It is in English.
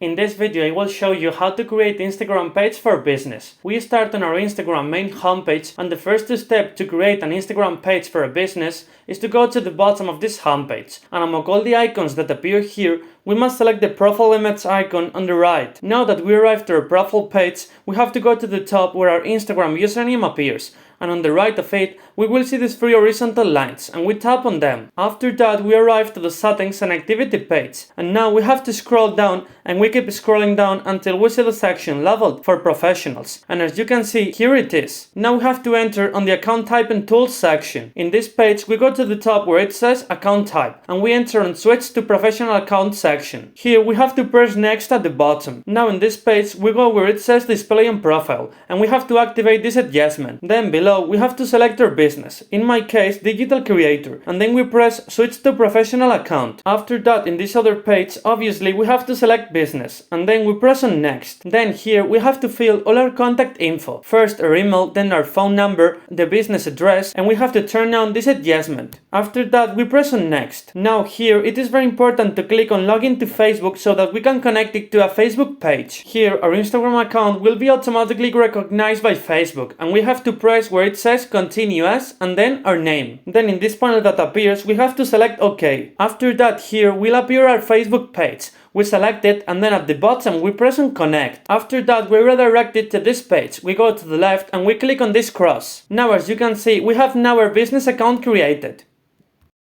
In this video I will show you how to create Instagram page for business. We start on our Instagram main homepage, and the first step to create an Instagram page for a business is to go to the bottom of this homepage, and among all the icons that appear here, we must select the profile image icon on the right. Now that we arrived to our profile page, we have to go to the top where our Instagram username appears, and on the right of it, we will see these three horizontal lines, and we tap on them. After that, we arrive to the settings and activity page, and now we have to scroll down, and we keep scrolling down until we see the section labeled for professionals. And as you can see, here it is. Now we have to enter on the account type and tools section. In this page, we go to the top where it says account type, and we enter on switch to professional account section. Here we have to press next at the bottom. Now in this page, we go where it says display on profile, and we have to activate this adjustment. Then below, we have to select our business, in my case digital creator, and then we press switch to professional account. After that, in this other page, obviously we have to select business, and then we press on next. Then here we have to fill all our contact info, first our email, then our phone number, the business address, and we have to turn on this adjustment. After that, we press on next. Now here it is very important to click on login to Facebook so that we can connect it to a Facebook page. Here our Instagram account will be automatically recognized by Facebook, and we have to press where it says continue as and then our name. Then in this panel that appears, we have to select OK. After that, here will appear our Facebook page. We select it, and then at the bottom we press on connect. After that, we redirect it to this page. We go to the left and we click on this cross. Now as you can see, we have now our business account created.